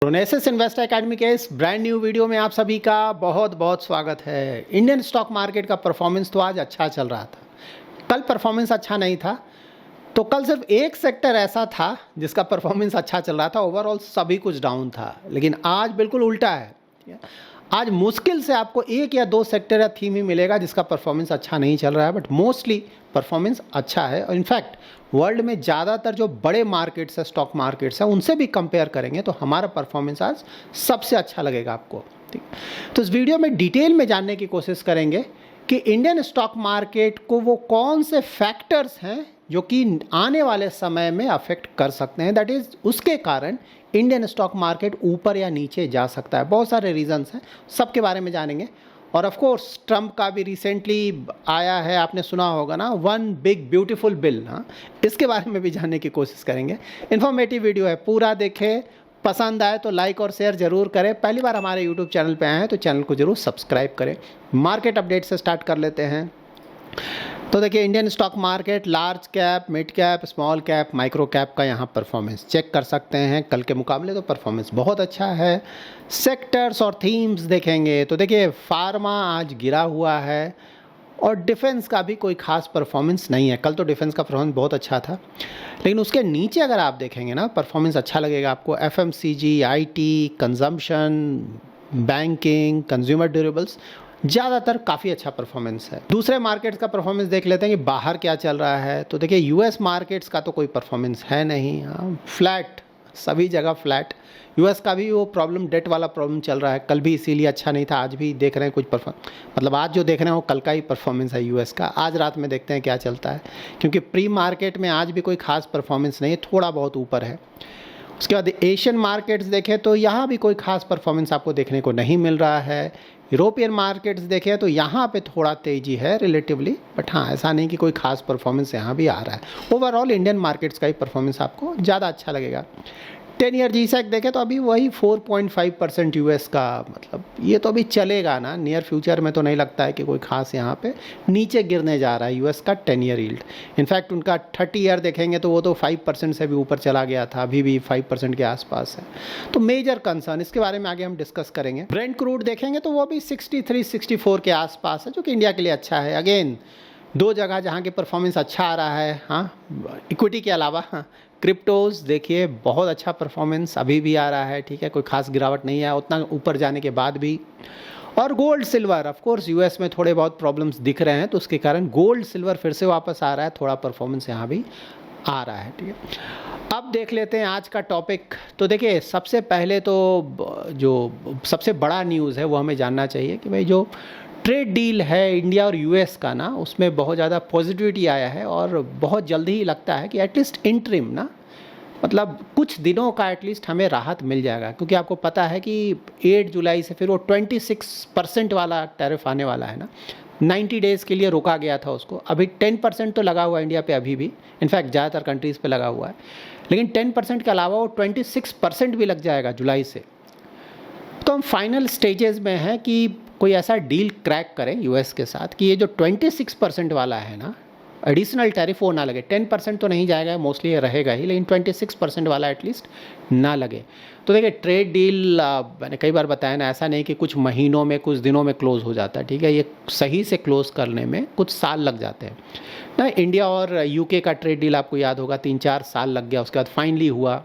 रोनेसिस investor academy के इस brand new video में आप सभी का बहुत बहुत स्वागत है। इंडियन स्टॉक मार्केट का परफॉर्मेंस तो आज अच्छा चल रहा था, कल परफॉर्मेंस अच्छा नहीं था। तो कल सिर्फ एक सेक्टर ऐसा था जिसका परफॉर्मेंस अच्छा चल रहा था, ओवरऑल सभी कुछ डाउन था। लेकिन आज बिल्कुल उल्टा है। आज मुश्किल से आपको एक या दो सेक्टर या थीम ही मिलेगा जिसका परफॉर्मेंस अच्छा नहीं चल रहा है, बट मोस्टली परफॉर्मेंस अच्छा है। और इनफैक्ट वर्ल्ड में ज़्यादातर जो बड़े मार्केट्स है, स्टॉक मार्केट्स है, उनसे भी कंपेयर करेंगे तो हमारा परफॉर्मेंस आज सबसे अच्छा लगेगा आपको। ठीक, तो इस वीडियो में डिटेल में जानने की कोशिश करेंगे कि इंडियन स्टॉक मार्केट को वो कौन से फैक्टर्स हैं जो कि आने वाले समय में अफेक्ट कर सकते हैं, दैट इज़ उसके कारण इंडियन स्टॉक मार्केट ऊपर या नीचे जा सकता है। बहुत सारे रीजंस हैं, सबके बारे में जानेंगे। और ऑफ कोर्स ट्रम्प का भी रिसेंटली आया है, आपने सुना होगा ना, वन बिग ब्यूटीफुल बिल। हाँ, इसके बारे में भी जानने की कोशिश करेंगे। इन्फॉर्मेटिव वीडियो है, पूरा देखें, पसंद आए तो लाइक और शेयर जरूर करें। पहली बार हमारे यूट्यूब चैनल पे आए हैं तो चैनल को जरूर सब्सक्राइब करें। मार्केट अपडेट से स्टार्ट कर लेते हैं। तो देखिए, Indian stock market large cap, mid cap, small cap, micro cap का यहाँ परफॉर्मेंस चेक कर सकते हैं। कल के मुकाबले तो परफॉर्मेंस बहुत अच्छा है। सेक्टर्स और थीम्स देखेंगे तो देखिए, फार्मा आज गिरा हुआ है और डिफेंस का भी कोई खास परफॉर्मेंस नहीं है। कल तो डिफेंस का परफॉर्मेंस बहुत अच्छा था, लेकिन उसके नीचे अगर आप देखेंगे ना, परफॉर्मेंस अच्छा लगेगा आपको। FMCG, IT, consumption, banking, consumer durables, ज़्यादातर काफ़ी अच्छा परफॉर्मेंस है। दूसरे मार्केट्स का परफॉर्मेंस देख लेते हैं कि बाहर क्या चल रहा है। तो देखिए, यूएस मार्केट्स का तो कोई परफॉर्मेंस है नहीं। हाँ, फ्लैट, सभी जगह फ्लैट। यूएस का भी वो प्रॉब्लम, डेट वाला प्रॉब्लम चल रहा है। कल भी इसीलिए अच्छा नहीं था, आज भी देख रहे हैं कुछ मतलब आज जो देख रहे हैं वो कल का ही परफॉर्मेंस है यूएस का। आज रात में देखते हैं क्या चलता है, क्योंकि प्री मार्केट में आज भी कोई खास परफॉर्मेंस नहीं है, थोड़ा बहुत ऊपर है। उसके बाद एशियन मार्केट्स देखें तो यहाँ भी कोई खास परफॉर्मेंस आपको देखने को नहीं मिल रहा है। यूरोपियन मार्केट्स देखें तो यहाँ पे थोड़ा तेज़ी है रिलेटिवली, बट हाँ, ऐसा नहीं कि कोई खास परफॉर्मेंस यहाँ भी आ रहा है। ओवरऑल इंडियन मार्केट्स का ही परफॉर्मेंस आपको ज़्यादा अच्छा लगेगा। 10 ईयर जीसेक देखें तो अभी वही 4.5% यूएस का, मतलब ये तो अभी चलेगा ना। नियर फ्यूचर में तो नहीं लगता है कि कोई खास यहाँ पे नीचे गिरने जा रहा है यूएस का 10 ईयर यील्ड। इनफैक्ट उनका 30 ईयर देखेंगे तो वो तो 5% से भी ऊपर चला गया था, अभी भी 5% के आसपास है। तो मेजर कंसर्न, इसके बारे में आगे हम डिस्कस करेंगे। ब्रेंट क्रूड देखेंगे तो वो भी 63-64 के आसपास है, जो कि इंडिया के लिए अच्छा है। अगेन दो जगह जहाँ की परफॉर्मेंस अच्छा आ रहा है, हाँ, इक्विटी के अलावा। हाँ, क्रिप्टोज देखिए, बहुत अच्छा परफॉर्मेंस अभी भी आ रहा है। ठीक है, कोई खास गिरावट नहीं है उतना ऊपर जाने के बाद भी। और gold silver, of course US में थोड़े बहुत प्रॉब्लम्स दिख रहे हैं, तो उसके कारण गोल्ड सिल्वर फिर से वापस आ रहा है, थोड़ा परफॉर्मेंस यहाँ भी आ रहा है। ठीक है, अब देख लेते हैं आज का टॉपिक। तो देखिए, सबसे पहले तो जो सबसे बड़ा न्यूज़ है वो हमें जानना चाहिए कि भाई जो ट्रेड डील है इंडिया और यूएस का ना, उसमें बहुत ज़्यादा पॉजिटिविटी आया है और बहुत जल्दी ही लगता है कि एटलीस्ट इंटरिम ना, मतलब कुछ दिनों का एटलीस्ट हमें राहत मिल जाएगा। क्योंकि आपको पता है कि 8 जुलाई से फिर वो 26% वाला टैरिफ आने वाला है ना। 90 डेज़ के लिए रोका गया था उसको, अभी 10% तो लगा हुआ है इंडिया पे अभी भी, इनफैक्ट ज़्यादातर कंट्रीज़ पे लगा हुआ है। लेकिन 10% के अलावा वो 26% भी लग जाएगा जुलाई से। तो हम फाइनल स्टेजेस में हैं कि कोई ऐसा डील क्रैक करें यूएस के साथ कि ये जो 26% वाला है ना एडिशनल टैरिफ, वो ना लगे। 10% तो नहीं जाएगा, मोस्टली ये रहेगा ही, लेकिन 26% वाला एटलीस्ट ना लगे। तो देखिए, ट्रेड डील मैंने कई बार बताया ना, ऐसा नहीं कि कुछ महीनों में, कुछ दिनों में क्लोज हो जाता है। ठीक है, ये सही से क्लोज करने में कुछ साल लग जाते हैं ना। इंडिया और यूके का ट्रेड डील आपको याद होगा, 3-4 साल लग गया, उसके बाद फाइनली हुआ।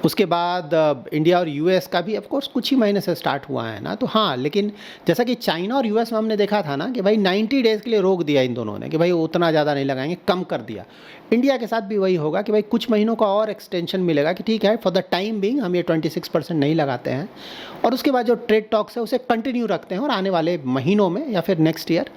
उसके बाद इंडिया और यूएस का भी ऑफ कोर्स कुछ ही महीने से स्टार्ट हुआ है ना। तो हाँ, लेकिन जैसा कि चाइना और यूएस में हमने देखा था ना कि भाई 90 डेज़ के लिए रोक दिया इन दोनों ने, कि भाई उतना ज़्यादा नहीं लगाएंगे, कम कर दिया। इंडिया के साथ भी वही होगा कि भाई कुछ महीनों का और एक्सटेंशन मिलेगा कि ठीक है, फॉर द टाइम बिंग हम ये 26% नहीं लगाते हैं, और उसके बाद जो ट्रेड टॉक्स है उसे कंटिन्यू रखते हैं और आने वाले महीनों में या फिर नेक्स्ट ईयर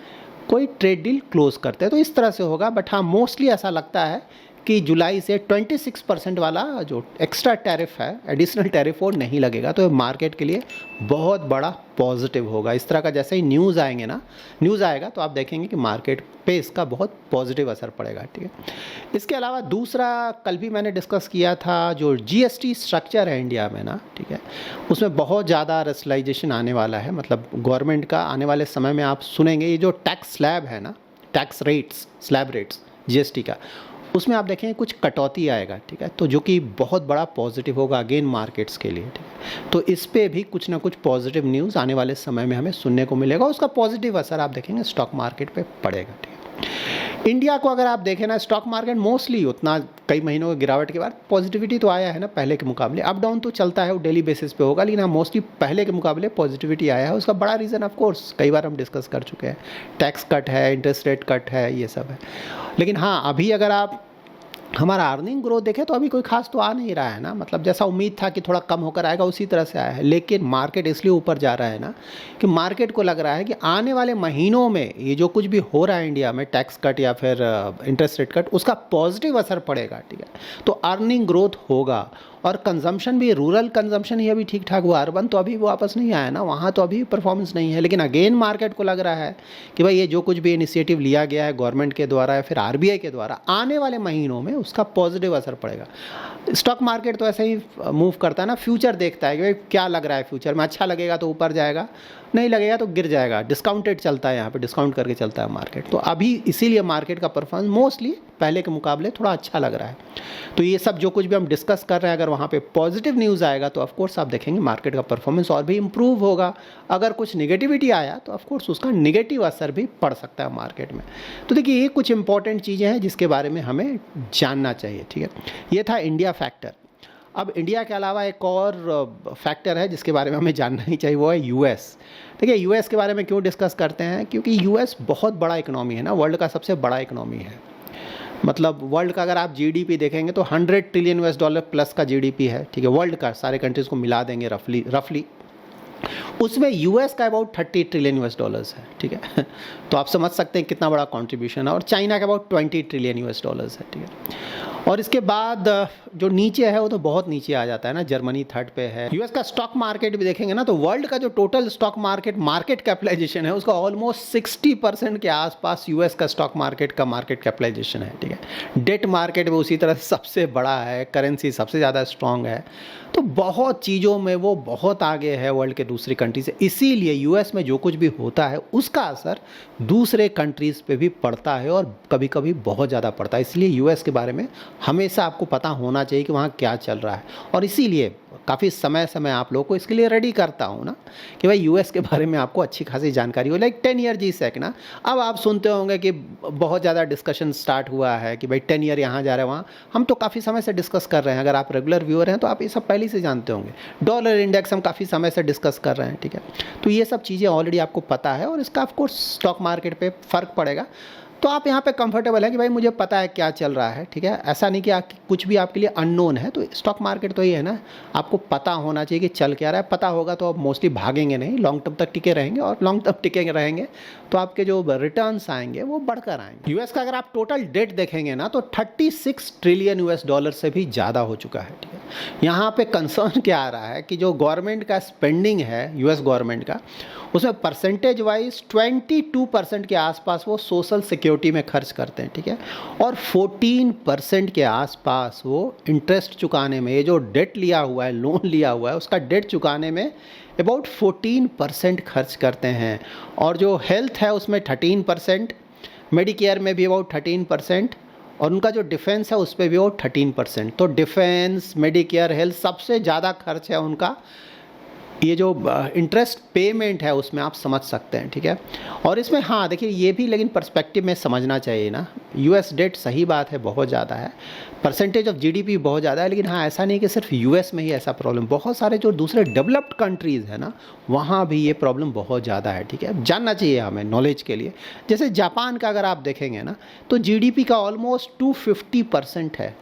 कोई ट्रेड डील क्लोज करते हैं। तो इस तरह से होगा। बट हाँ, मोस्टली ऐसा लगता है कि जुलाई से 26% वाला जो एक्स्ट्रा टैरिफ है, एडिशनल टैरिफ, वो नहीं लगेगा। तो मार्केट के लिए बहुत बड़ा पॉजिटिव होगा। इस तरह का जैसे ही न्यूज़ आएंगे ना, न्यूज़ आएगा तो आप देखेंगे कि मार्केट पे इसका बहुत पॉजिटिव असर पड़ेगा। ठीक है, इसके अलावा दूसरा कल भी मैंने डिस्कस किया था, जो जीएसटी स्ट्रक्चर है इंडिया में ना, ठीक है, उसमें बहुत ज़्यादा रेशनलाइजेशन आने वाला है। मतलब गवर्नमेंट का आने वाले समय में आप सुनेंगे, ये जो टैक्स स्लैब है ना, tax rates, slab rates GST का, उसमें आप देखेंगे कुछ कटौती आएगा, ठीक है, तो जो कि बहुत बड़ा पॉजिटिव होगा अगेन मार्केट्स के लिए, ठीक है। तो इस पे भी कुछ ना कुछ पॉजिटिव न्यूज़ आने वाले समय में हमें सुनने को मिलेगा, उसका पॉजिटिव असर आप देखेंगे स्टॉक मार्केट पे पड़ेगा, ठीक है। इंडिया को अगर आप देखें ना, स्टॉक मार्केट मोस्टली उतना कई महीनों की गिरावट के बाद पॉजिटिविटी तो आया है ना पहले के मुकाबले, अप डाउन तो चलता है वो डेली बेसिस पे होगा, लेकिन हाँ मोस्टली पहले के मुकाबले पॉजिटिविटी आया है। उसका बड़ा रीज़न ऑफ कोर्स कई बार हम डिस्कस कर चुके हैं, टैक्स कट है, इंटरेस्ट रेट कट है, ये सब है। लेकिन हाँ अभी अगर आप हमारा अर्निंग ग्रोथ देखें तो अभी कोई खास तो आ नहीं रहा है ना, मतलब जैसा उम्मीद था कि थोड़ा कम होकर आएगा उसी तरह से आया है। लेकिन मार्केट इसलिए ऊपर जा रहा है ना कि मार्केट को लग रहा है कि आने वाले महीनों में ये जो कुछ भी हो रहा है इंडिया में, टैक्स कट या फिर इंटरेस्ट रेट कट, उसका पॉजिटिव असर पड़ेगा, ठीक है। तो अर्निंग ग्रोथ होगा और कंजम्पशन भी, रूरल कंजम्पशन ही अभी ठीक ठाक हुआ, अर्बन तो अभी वापस नहीं आया ना, वहाँ तो अभी परफॉर्मेंस नहीं है। लेकिन अगेन मार्केट को लग रहा है कि भाई ये जो कुछ भी इनिशिएटिव लिया गया है गवर्नमेंट के द्वारा या फिर आरबीआई के द्वारा, आने वाले महीनों में उसका पॉजिटिव असर पड़ेगा। स्टॉक मार्केट तो ऐसे ही मूव करता है ना, फ्यूचर देखता है कि भाई क्या लग रहा है फ्यूचर में, अच्छा लगेगा तो ऊपर जाएगा, नहीं लगेगा तो गिर जाएगा। डिस्काउंटेड चलता है यहाँ पे, डिस्काउंट करके चलता है मार्केट। तो अभी इसीलिए मार्केट का परफॉर्मेंस मोस्टली पहले के मुकाबले थोड़ा अच्छा लग रहा है। तो ये सब जो कुछ भी हम डिस्कस कर रहे हैं, अगर वहाँ पे पॉजिटिव न्यूज़ आएगा तो ऑफकोर्स आप देखेंगे मार्केट का परफॉर्मेंस और भी इंप्रूव होगा। अगर कुछ निगेटिविटी आया तो ऑफकोर्स उसका निगेटिव असर भी पड़ सकता है मार्केट में। तो देखिए ये कुछ इंपॉर्टेंट चीज़ें हैं जिसके बारे में हमें जानना चाहिए, ठीक है। ये था इंडिया फैक्टर। अब इंडिया के अलावा एक और फैक्टर है जिसके बारे में हमें जानना ही चाहिए, वो है यूएस। देखिए यूएस के बारे में क्यों डिस्कस करते हैं, क्योंकि यूएस बहुत बड़ा इकोनॉमी है ना, वर्ल्ड का सबसे बड़ा इकोनॉमी है। मतलब वर्ल्ड का अगर आप जीडीपी देखेंगे तो 100 ट्रिलियन US डॉलर प्लस का जीडीपी है, ठीक है, वर्ल्ड का, सारे कंट्रीज़ को मिला देंगे रफली उसमें यूएस का अबाउट 30 ट्रिलियन US डॉलर्स है, ठीक है। तो आप समझ सकते हैं कितना बड़ा कंट्रीब्यूशन है। और चाइना का अबाउट 20 ट्रिलियन US डॉलर्स है, ठीक है। और इसके बाद जो नीचे है वो तो बहुत नीचे आ जाता है ना, जर्मनी थर्ड पे है। यूएस का स्टॉक मार्केट भी देखेंगे ना तो वर्ल्ड का जो टोटल स्टॉक मार्केट कैपिटलाइजेशन है उसका ऑलमोस्ट 60% के आसपास यूएस का स्टॉक मार्केट का मार्केट कैपिटलाइजेशन है, ठीक है। डेट मार्केट में उसी तरह सबसे बड़ा है, करेंसी सबसे ज़्यादा स्ट्रांग है। तो बहुत चीज़ों में वो बहुत आगे है वर्ल्ड के दूसरी कंट्री से। इसीलिए यूएस में जो कुछ भी होता है उसका असर दूसरे कंट्रीज़ पे भी पड़ता है और कभी कभी बहुत ज़्यादा पड़ता है। इसलिए यूएस के बारे में हमेशा आपको पता होना चाहिए कि वहाँ क्या चल रहा है। और इसीलिए काफ़ी समय आप लोगों को इसके लिए रेडी करता हूँ ना कि भाई यूएस के बारे में आपको अच्छी खासी जानकारी हो। लाइक 10 ईयर जी-सेक ना, अब आप सुनते होंगे कि बहुत ज़्यादा डिस्कशन स्टार्ट हुआ है कि भाई 10 ईयर यहाँ जा रहे हैं वहाँ। हम तो काफ़ी समय से डिस्कस कर रहे हैं, अगर आप रेगुलर व्यूअर हैं तो आप ये सब पहले से जानते होंगे। डॉलर इंडेक्स हम काफ़ी समय से डिस्कस कर रहे हैं, ठीक है। तो ये सब चीज़ें ऑलरेडी आपको पता है और इसका ऑफकोर्स स्टॉक मार्केट पर फ़र्क पड़ेगा। तो आप यहाँ पे कंफर्टेबल है कि भाई मुझे पता है क्या चल रहा है, ठीक है। ऐसा नहीं कि कुछ भी आपके लिए अननोन है। तो स्टॉक मार्केट तो ये है ना, आपको पता होना चाहिए कि चल क्या रहा है। पता होगा तो आप मोस्टली भागेंगे नहीं, लॉन्ग टर्म तक टिके रहेंगे, और लॉन्ग टर्म टिके रहेंगे तो आपके जो रिटर्न्स आएंगे वो बढ़कर आएंगे। यूएस का अगर आप टोटल डेट देखेंगे ना तो 36 ट्रिलियन US डॉलर से भी ज़्यादा हो चुका है, ठीक है। यहाँ पे कंसर्न क्या आ रहा है कि जो गवर्नमेंट का स्पेंडिंग है यूएस गवर्नमेंट का, उसमें परसेंटेज वाइज 22% के आसपास वो सोशल सिक्योरिटी में खर्च करते हैं, ठीक है। और 14% के आसपास वो इंटरेस्ट चुकाने में, ये जो डेट लिया हुआ है, लोन लिया हुआ है, उसका डेट चुकाने में अबाउट 14% खर्च करते हैं। और जो हेल्थ है उसमें 13%, मेडिकेयर में भी अबाउट 13%, और उनका जो डिफेंस है उस पर भी अबाउट 13%। तो डिफेंस, मेडिकेयर, हेल्थ सबसे ज़्यादा खर्च है उनका। ये जो इंटरेस्ट पेमेंट है उसमें आप समझ सकते हैं, ठीक है। और इसमें हाँ देखिए ये भी लेकिन पर्सपेक्टिव में समझना चाहिए ना, यूएस डेट सही बात है बहुत ज़्यादा है, परसेंटेज ऑफ जीडीपी बहुत ज़्यादा है, लेकिन हाँ ऐसा नहीं कि सिर्फ यूएस में ही ऐसा प्रॉब्लम, बहुत सारे जो दूसरे डेवलप्ड कंट्रीज़ है ना वहाँ भी ये प्रॉब्लम बहुत ज़्यादा है, ठीक है। जानना चाहिए हमें नॉलेज के लिए। जैसे जापान का अगर आप देखेंगे ना तो जीडीपी का ऑलमोस्ट 250% है।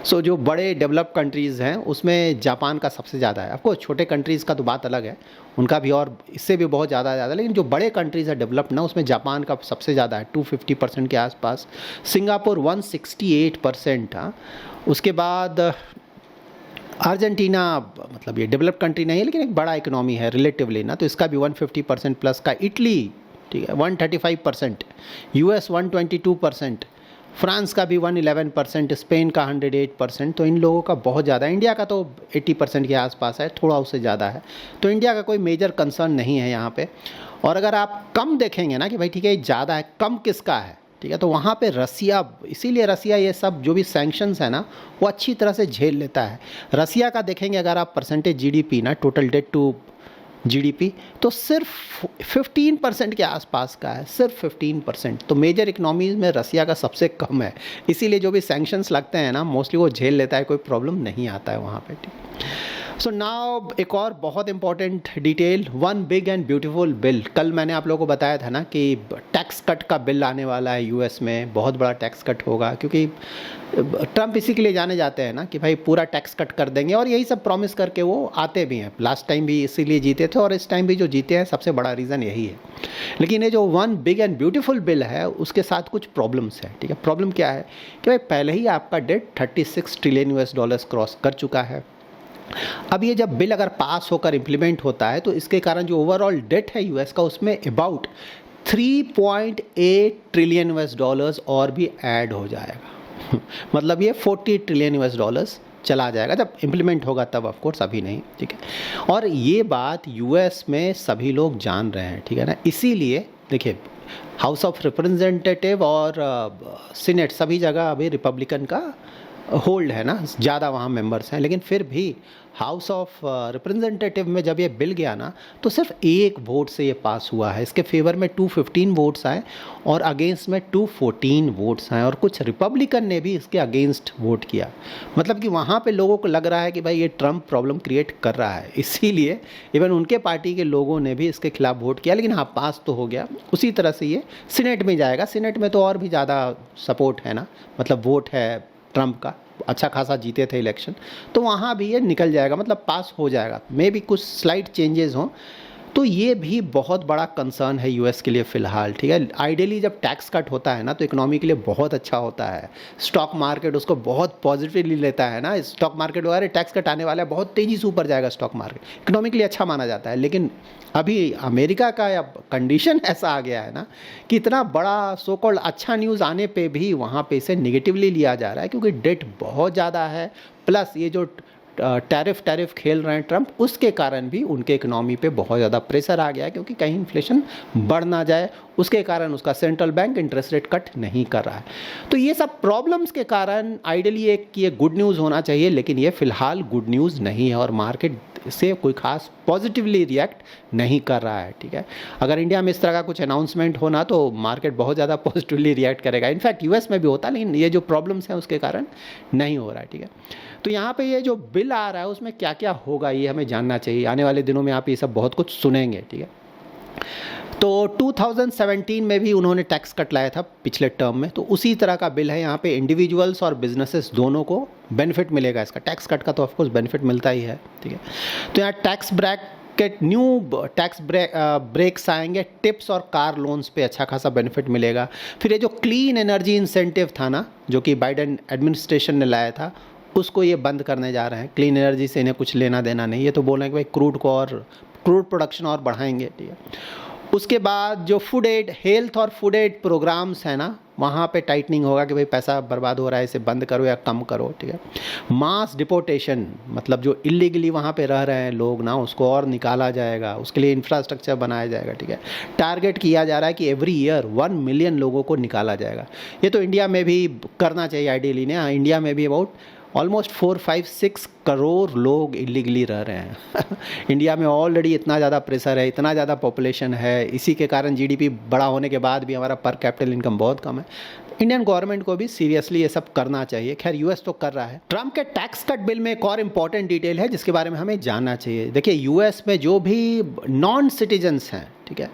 सो जो बड़े डेवलप कंट्रीज़ हैं उसमें जापान का सबसे ज़्यादा है। आपको छोटे कंट्रीज़ का तो बात अलग है, उनका भी और इससे भी बहुत ज़्यादा, लेकिन जो बड़े कंट्रीज़ है डेवलप्ड ना उसमें जापान का सबसे ज़्यादा है, 250% के आसपास। सिंगापुर 168%। हाँ, उसके बाद अर्जेंटीना, मतलब ये डेवलप्ड कंट्री नहीं है लेकिन एक बड़ा इकोनॉमी है रिलेटिवली ना, तो इसका भी 150% प्लस का। इटली, ठीक है, 135%, यूएस 122%, फ्रांस का भी 111%, स्पेन का 108%। तो इन लोगों का बहुत ज़्यादा है। इंडिया का तो 80% के आसपास है, थोड़ा उससे ज़्यादा है। तो इंडिया का कोई मेजर कंसर्न नहीं है यहाँ पे। और अगर आप कम देखेंगे ना कि भाई ठीक है ज़्यादा है, कम किसका है, ठीक है। तो वहाँ पे रसिया, इसीलिए रसिया ये सब जो भी सैंक्शंस है ना वो अच्छी तरह से झेल लेता है। रसिया का देखेंगे अगर आप परसेंटेज जीडीपी ना, टोटल डेट टू जीडीपी, तो सिर्फ 15% के आसपास का है, सिर्फ 15%। तो मेजर इकोनॉमीज में रसिया का सबसे कम है, इसीलिए जो भी सैंक्शंस लगते हैं ना मोस्टली वो झेल लेता है, कोई प्रॉब्लम नहीं आता है वहाँ पे। सो नाउ एक और बहुत important detail, one big and beautiful bill. कल मैंने आप लोगों को बताया था ना कि टैक्स कट का बिल आने वाला है यूएस में, बहुत बड़ा टैक्स कट होगा, क्योंकि ट्रम्प इसी के लिए जाने जाते हैं ना कि भाई पूरा टैक्स कट कर देंगे, और यही सब प्रॉमिस करके वो आते भी हैं। लास्ट टाइम भी इसीलिए जीते थे और इस टाइम भी जो जीते हैं सबसे बड़ा रीज़न यही है। लेकिन ये जो one big and beautiful bill है उसके साथ कुछ प्रॉब्लम्स है, ठीक है। प्रॉब्लम क्या है कि भाई पहले ही आपका debt 36 trillion US dollars cross कर चुका है। अब ये जब बिल अगर पास होकर इम्प्लीमेंट होता है तो इसके कारण जो ओवरऑल डेट है यूएस का उसमें अबाउट 3.8 ट्रिलियन यूएस डॉलर्स और भी ऐड हो जाएगा। मतलब ये 40 ट्रिलियन यूएस डॉलर्स चला जाएगा जब इम्प्लीमेंट होगा तब, ऑफ कोर्स अभी नहीं, ठीक है। और ये बात यूएस में सभी लोग जान रहे हैं, ठीक है ना। इसीलिए देखिए हाउस ऑफ रिप्रेजेंटेटिव और सीनेट सभी जगह अभी रिपब्लिकन का होल्ड है ना, ज़्यादा वहाँ मेंबर्स हैं, लेकिन फिर भी हाउस ऑफ रिप्रेजेंटेटिव में जब ये बिल गया ना तो सिर्फ एक वोट से ये पास हुआ है। इसके फेवर में 215 वोट्स आए और अगेंस्ट में 214 वोट्स आए, और कुछ रिपब्लिकन ने भी इसके अगेंस्ट वोट किया। मतलब कि वहाँ पे लोगों को लग रहा है कि भाई ये ट्रम्प प्रॉब्लम क्रिएट कर रहा है, इसीलिए इवन उनके पार्टी के लोगों ने भी इसके खिलाफ वोट किया। लेकिन हाँ, पास तो हो गया। उसी तरह से ये सीनेट में जाएगा, सीनेट में तो और भी ज़्यादा सपोर्ट है ना, मतलब वोट है ट्रम्प का, अच्छा खासा जीते थे इलेक्शन, तो वहाँ भी ये निकल जाएगा, मतलब पास हो जाएगा। मे भी कुछ स्लाइट चेंजेस हों, तो ये भी बहुत बड़ा कंसर्न है यूएस के लिए फ़िलहाल, ठीक है। आइडियली जब टैक्स कट होता है ना तो इकोनॉमी के लिए बहुत अच्छा होता है, स्टॉक मार्केट उसको बहुत पॉजिटिवली लेता है ना। स्टॉक मार्केट वगैरह टैक्स कट आने वाला है, बहुत तेज़ी से ऊपर जाएगा स्टॉक मार्केट, इकोनॉमी के लिए अच्छा माना जाता है। लेकिन अभी अमेरिका का अब कंडीशन ऐसा आ गया है ना कि इतना बड़ा सो कॉल्ड अच्छा न्यूज़ आने पे भी वहाँ पे इसे निगेटिवली लिया जा रहा है, क्योंकि डेट बहुत ज़्यादा है, प्लस ये जो टैरिफ खेल रहे हैं ट्रम्प, उसके कारण भी उनके इकोनॉमी पे बहुत ज़्यादा प्रेशर आ गया है, क्योंकि कहीं इन्फ्लेशन बढ़ ना जाए, उसके कारण उसका central bank interest rate cut नहीं कर रहा है। तो ये सब प्रॉब्लम्स के कारण आइडियली एक ये गुड न्यूज़ होना चाहिए, लेकिन ये फ़िलहाल गुड न्यूज़ नहीं है और मार्केट से कोई खास पॉजिटिवली रिएक्ट नहीं कर रहा है, ठीक है। अगर इंडिया में इस तरह का कुछ अनाउंसमेंट होना तो मार्केट बहुत ज़्यादा पॉजिटिवली रिएक्ट करेगा, इनफैक्ट यूएस में भी होता, लेकिन ये जो प्रॉब्लम्स हैं उसके कारण नहीं हो रहा है, ठीक है। तो यहाँ पे ये जो बिल आ रहा है उसमें क्या क्या होगा ये हमें जानना चाहिए। आने वाले दिनों में आप ये सब बहुत कुछ सुनेंगे, ठीक है। तो 2017 में भी उन्होंने टैक्स कट लाया था पिछले टर्म में, तो उसी तरह का बिल है। यहाँ पे इंडिविजुअल्स और बिजनेसेस दोनों को बेनिफिट मिलेगा इसका। टैक्स कट का तो ऑफकोर्स बेनिफिट मिलता ही है, ठीक है। तो यहाँ tax bracket, new tax breaks आएंगे, टिप्स और कार लोन्स पे अच्छा खासा बेनिफिट मिलेगा। फिर ये जो क्लीन एनर्जी इंसेंटिव था ना, जो कि बाइडेन एडमिनिस्ट्रेशन ने लाया था, उसको ये बंद करने जा रहे हैं। क्लीन एनर्जी से इन्हें कुछ लेना देना नहीं, ये तो बोल रहे हैं कि भाई क्रूड प्रोडक्शन और बढ़ाएंगे, ठीक है। उसके बाद जो फूड एड, हेल्थ और फूड एड प्रोग्राम्स हैं ना, वहाँ पे टाइटनिंग होगा कि भाई पैसा बर्बाद हो रहा है, इसे बंद करो या कम करो, ठीक है। मास डिपोर्टेशन, मतलब जो इलीगली वहाँ पे रह रहे हैं लोग ना, उसको और निकाला जाएगा, उसके लिए इंफ्रास्ट्रक्चर बनाया जाएगा, ठीक है। टारगेट किया जा रहा है कि एवरी ईयर 1 मिलियन लोगों को निकाला जाएगा। ये तो इंडिया में भी करना चाहिए आइडियली ना। इंडिया में भी अबाउट ऑलमोस्ट 4-5-6 करोड़ लोग इलीगली रह रहे हैं। इंडिया में ऑलरेडी इतना ज़्यादा प्रेशर है, इतना ज़्यादा पॉपुलेशन है, इसी के कारण जीडीपी बड़ा होने के बाद भी हमारा पर कैपिटल इनकम बहुत कम है। इंडियन गवर्नमेंट को भी सीरियसली ये सब करना चाहिए। खैर यूएस तो कर रहा है। ट्रम्प के टैक्स कट बिल में एक और इम्पॉर्टेंट डिटेल है जिसके बारे में हमें जानना चाहिए। देखिए यूएस में जो भी नॉन सिटीजन्स हैं, ठीक है,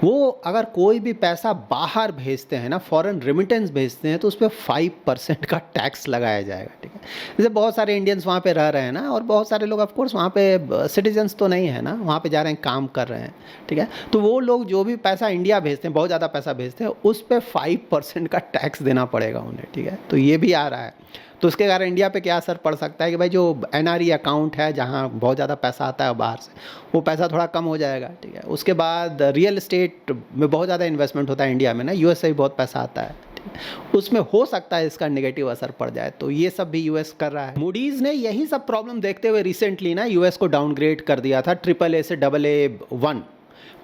वो अगर कोई भी पैसा बाहर भेजते हैं ना, फॉरेन रेमिटेंस भेजते हैं, तो उस पर 5% का टैक्स लगाया जाएगा, ठीक है। जैसे बहुत सारे इंडियंस वहाँ पे रह रहे हैं ना, और बहुत सारे लोग ऑफकोर्स वहाँ पे सिटीजन्स तो नहीं है ना, वहाँ पे जा रहे हैं, काम कर रहे हैं, ठीक है। तो वो लोग जो भी पैसा इंडिया भेजते हैं, बहुत ज़्यादा पैसा भेजते हैं, उस पर 5% का टैक्स देना पड़ेगा उन्हें, ठीक है। तो ये भी आ रहा है। तो उसके कारण इंडिया पे क्या असर पड़ सकता है कि भाई जो एनआरई अकाउंट है, जहाँ बहुत ज़्यादा पैसा आता है बाहर से, वो पैसा थोड़ा कम हो जाएगा, ठीक है। उसके बाद रियल एस्टेट में बहुत ज़्यादा इन्वेस्टमेंट होता है इंडिया में ना, यूएस से भी बहुत पैसा आता है, उसमें हो सकता है इसका नेगेटिव असर पड़ जाए। तो ये सब भी यूएस कर रहा है। मूडीज़ ने यही सब प्रॉब्लम देखते हुए रिसेंटली ना यूएस को डाउनग्रेड कर दिया था AAA से AA1।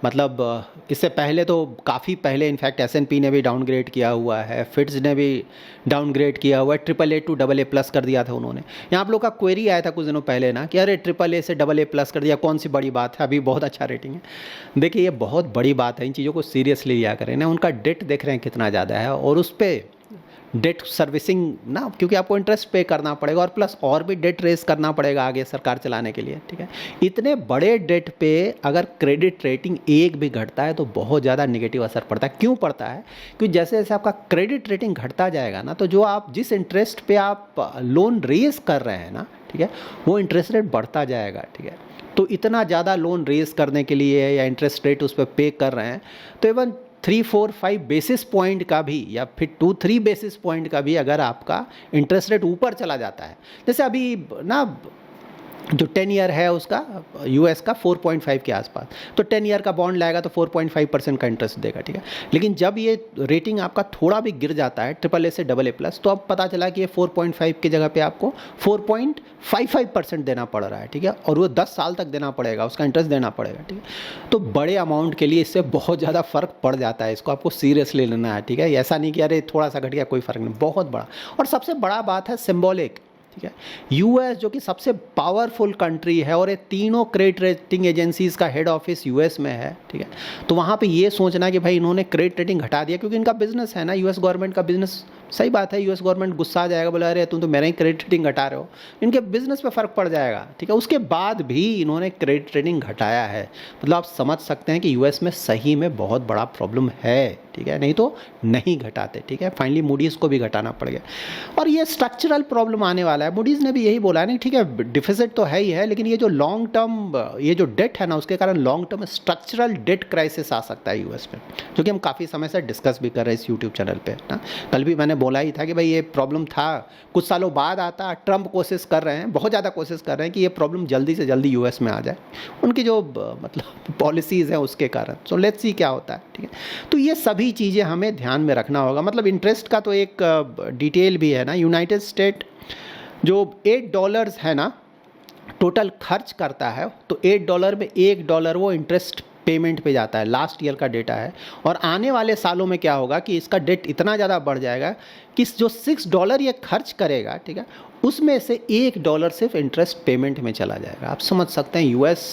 मतलब इससे पहले तो काफ़ी पहले इनफैक्ट S&P ने भी डाउनग्रेड किया हुआ है, फिट्स ने भी डाउनग्रेड किया हुआ है, AAA टू AA+ कर दिया था उन्होंने। यहाँ आप लोग का क्वेरी आया था कुछ दिनों पहले ना कि अरे AAA से AA+ कर दिया, कौन सी बड़ी बात है, अभी बहुत अच्छा रेटिंग है। देखिए ये बहुत बड़ी बात है, इन चीज़ों को सीरियसली लिया करें ना। उनका डेट देख रहे हैं कितना ज़्यादा है, और उस पर डेट सर्विसिंग ना, क्योंकि आपको इंटरेस्ट पे करना पड़ेगा और प्लस और भी डेट रेस करना पड़ेगा आगे सरकार चलाने के लिए, ठीक है। इतने बड़े डेट पे अगर क्रेडिट रेटिंग एक भी घटता है तो बहुत ज़्यादा नेगेटिव असर पड़ता है। क्यों पड़ता है? क्योंकि जैसे जैसे आपका क्रेडिट रेटिंग घटता जाएगा ना, तो जो आप जिस इंटरेस्ट पे आप लोन रेस कर रहे हैं ना, ठीक है, वो इंटरेस्ट रेट बढ़ता जाएगा, ठीक है। तो इतना ज़्यादा लोन रेस करने के लिए या इंटरेस्ट रेट उस पर पे कर रहे हैं, तो इवन 3, 4, 5 बेसिस पॉइंट का भी या फिर 2, 3 बेसिस पॉइंट का भी अगर आपका इंटरेस्ट रेट ऊपर चला जाता है, जैसे अभी ना जो 10 ईयर है उसका US का 4.5 के आसपास, तो 10 ईयर का बॉन्ड लाएगा तो 4.5% का इंटरेस्ट देगा, ठीक है। लेकिन जब ये रेटिंग आपका थोड़ा भी गिर जाता है AAA से AA+, तो अब पता चला कि ये 4.5 की जगह पे आपको 4.55% देना पड़ रहा है, ठीक है, और वो 10 साल तक देना पड़ेगा, उसका इंटरेस्ट देना पड़ेगा, ठीक है। तो बड़े अमाउंट के लिए इससे बहुत ज़्यादा फ़र्क पड़ जाता है, इसको आपको सीरियसली लेना है, ठीक है। ऐसा नहीं कि अरे थोड़ा सा घट गया कोई फ़र्क नहीं, बहुत बड़ा। और सबसे बड़ा बात है सिंबॉलिक, ठीक है। US जो कि सबसे पावरफुल कंट्री है और ये तीनों क्रेडिट रेटिंग एजेंसीज का हेड ऑफिस US में है, ठीक है। तो वहाँ पे ये सोचना कि भाई इन्होंने क्रेडिट रेटिंग घटा दिया, क्योंकि इनका बिजनेस है ना, US गवर्नमेंट का बिजनेस, सही बात है, US गवर्नमेंट गुस्सा आ जाएगा, बोला अरे तुम तो मेरा ही क्रेडिट रेटिंग घटा रहे हो, इनके बिजनेस पे फ़र्क पड़ जाएगा, ठीक है। उसके बाद भी इन्होंने क्रेडिट रेटिंग घटाया है, मतलब आप समझ सकते हैं कि US में सही में बहुत बड़ा प्रॉब्लम है, ठीक है, नहीं तो नहीं घटाते, ठीक है। फाइनली मूडीज़ को भी घटाना पड़ गया, और ये स्ट्रक्चरल प्रॉब्लम आने वाला है। मूडीज़ ने भी यही बोला नहीं, ठीक है, डिफिसिट तो है ही है, लेकिन ये जो लॉन्ग टर्म ये जो डेट है ना, उसके कारण long term structural debt crisis आ सकता है US में, जो कि हम काफ़ी समय से डिस्कस भी कर रहे हैं इस यूट्यूब चैनल पे ना। कल भी मैंने बोला ही था कि भाई ये प्रॉब्लम था, कुछ सालों बाद आता। ट्रंप कोशिश कर रहे हैं, बहुत ज़्यादा कोशिश कर रहे हैं कि ये प्रॉब्लम जल्दी से जल्दी US में आ जाए, उनकी जो मतलब पॉलिसीज़ हैं उसके कारण। सो लेट्स सी क्या होता है, ठीक है। तो ये सभी चीज़ें हमें ध्यान में रखना होगा। मतलब इंटरेस्ट का तो एक डिटेल भी है ना, यूनाइटेड स्टेट जो $8 है ना टोटल खर्च करता है, तो $8 में $1 वो इंटरेस्ट पेमेंट पे जाता है, लास्ट ईयर का डेटा है। और आने वाले सालों में क्या होगा कि इसका डेट इतना ज़्यादा बढ़ जाएगा कि जो $6 ये खर्च करेगा, ठीक है, उसमें से $1 सिर्फ इंटरेस्ट पेमेंट में चला जाएगा। आप समझ सकते हैं US,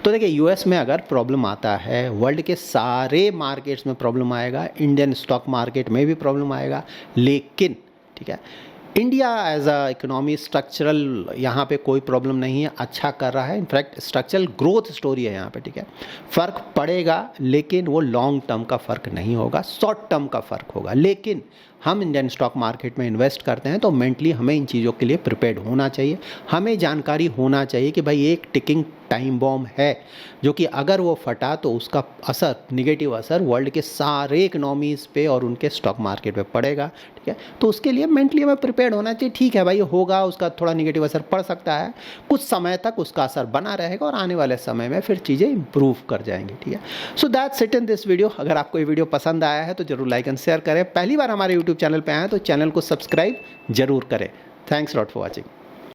तो देखिए US में अगर प्रॉब्लम आता है, वर्ल्ड के सारे मार्केट्स में प्रॉब्लम आएगा, इंडियन स्टॉक मार्केट में भी प्रॉब्लम आएगा, लेकिन ठीक है India as a economy structural यहाँ पे कोई प्रॉब्लम नहीं है, अच्छा कर रहा है, इनफैक्ट स्ट्रक्चरल ग्रोथ स्टोरी है यहाँ पे, ठीक है। फ़र्क पड़ेगा लेकिन वो लॉन्ग टर्म का फ़र्क नहीं होगा, शॉर्ट टर्म का फ़र्क होगा। लेकिन हम इंडियन स्टॉक मार्केट में इन्वेस्ट करते हैं तो मेंटली हमें इन चीज़ों के लिए प्रिपेयर्ड होना चाहिए, हमें जानकारी होना चाहिए कि भाई एक टिकिंग टाइम बॉम्ब है जो कि अगर वो फटा तो उसका असर, निगेटिव असर वर्ल्ड के सारे इकनॉमीज़ पे और उनके स्टॉक मार्केट पे पड़ेगा, ठीक है। तो उसके लिए मेंटली हमें प्रिपेयर्ड होना चाहिए। ठीक है भाई होगा, उसका थोड़ा निगेटिव असर पड़ सकता है, कुछ समय तक उसका असर बना रहेगा और आने वाले समय में फिर चीज़ें इंप्रूव कर जाएंगी, ठीक है। So that's it in this video. अगर आपको ये वीडियो पसंद आया है तो जरूर लाइक एंड शेयर करें। पहली बार हमारे यूट्यूब चैनल पर आए हैं तो चैनल को सब्सक्राइब जरूर करें। Thanks lot for watching.